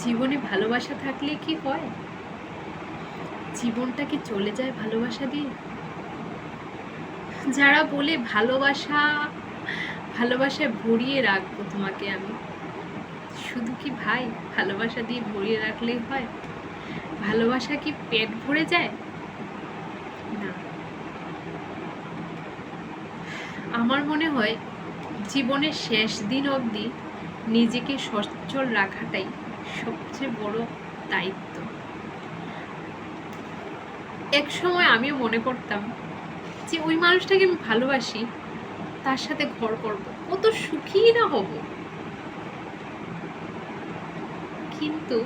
জীবনে ভালোবাসা থাকলে কি হয়? জীবনটা কি চলে যায় ভালোবাসা দিয়ে? যারা বলে ভালোবাসায় ভরিয়ে রাখবো তোমাকে আমি, শুধু কি ভাই ভালোবাসা দিয়ে ভরিয়ে রাখলেই হয়? ভালোবাসা কি পেট ভরে যায়? না। আমার মনে হয় জীবনের শেষ দিন অবধি নিজেকে সচ্ছল রাখাটাই সবচেয়ে বড় দায়িত্ব। এক সময় আমিও মনে করতাম যে ওই মানুষটাকে আমি ভালোবাসি, তার সাথে ঘর করব, কত সুখী না হব। কিন্তু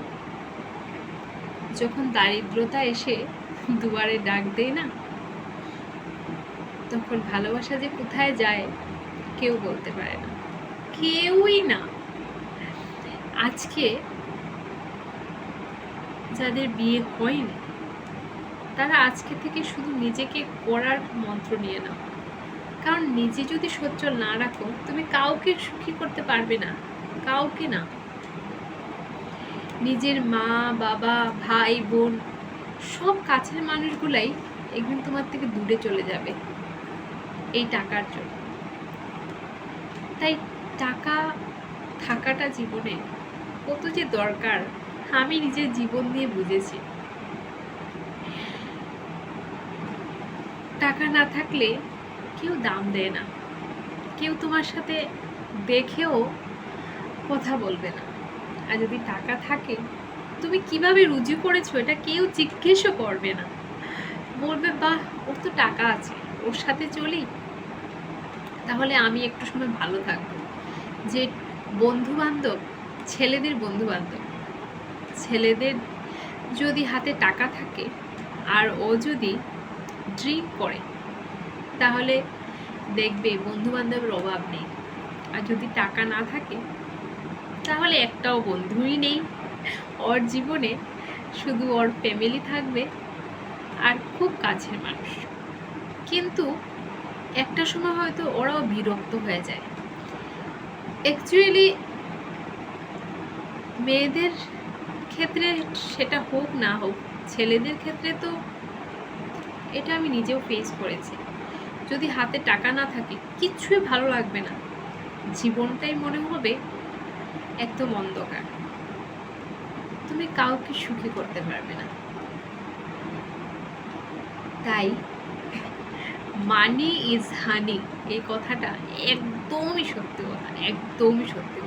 যখন দারিদ্রতা এসে দুয়ারে ডাক দেয় না, তখন ভালোবাসা যে কোথায় যায় কেউ বলতে পারে না, কেউই না। আজকে যাদের বিয়ে হয়নি তারা আজকে থেকে শুধু নিজেকে করার মন্ত্র নিয়ে নাও, কারণ নিজে যদি সচ্ছল না রাখো তুমি কাউকে সুখী করতে পারবে না, কাউকে না। নিজের মা বাবা ভাই বোন সব কাছের মানুষগুলাই একদিন তোমার থেকে দূরে চলে যাবে এই টাকার জন্য। তাই টাকা থাকাটা জীবনে কত যে দরকার আমি নিজের জীবন দিয়ে বুঝেছি। টাকা না থাকলে কেউ দাম দেয় না, কেউ তোমার সাথে দেখেও কথা বলবে না। আর যদি টাকা থাকে তুমি কিভাবে রুজু করেছো এটা কেউ জিজ্ঞেসও করবে না, বলবে বাহ ওর তো টাকা আছে, ওর সাথে চলি, তাহলে আমি একটু সময় ভালো থাকবো। যে বন্ধু বান্ধব, ছেলেদের বন্ধু বান্ধব, ছেলেদের যদি হাতে টাকা থাকে আর ও যদি ড্রিঙ্ক করে তাহলে দেখবে বন্ধু বান্ধবের অভাব নেই। আর যদি টাকা না থাকে তাহলে একটাও বন্ধুই নেই, ওর জীবনে শুধু ওর ফ্যামিলি থাকবে আর খুব কাছের মানুষ। কিন্তু একটা সময় হয়তো ওরাও বিরক্ত হয়ে যায়। অ্যাকচুয়ালি মেয়েদের ক্ষেত্রে সেটা হোক না হোক, ছেলেদের ক্ষেত্রে তো এটা আমি নিজেও ফেস করেছি। যদি হাতে টাকা না থাকে কিচ্ছুই ভালো লাগবে না, জীবনটাই মনে হবে একদম অন্ধকার, তুমি কাউকে সুখী করতে পারবে না। তাই মানি ইজ হানি এই কথাটা একদমই সত্যি কথা, একদমই সত্যি কথা।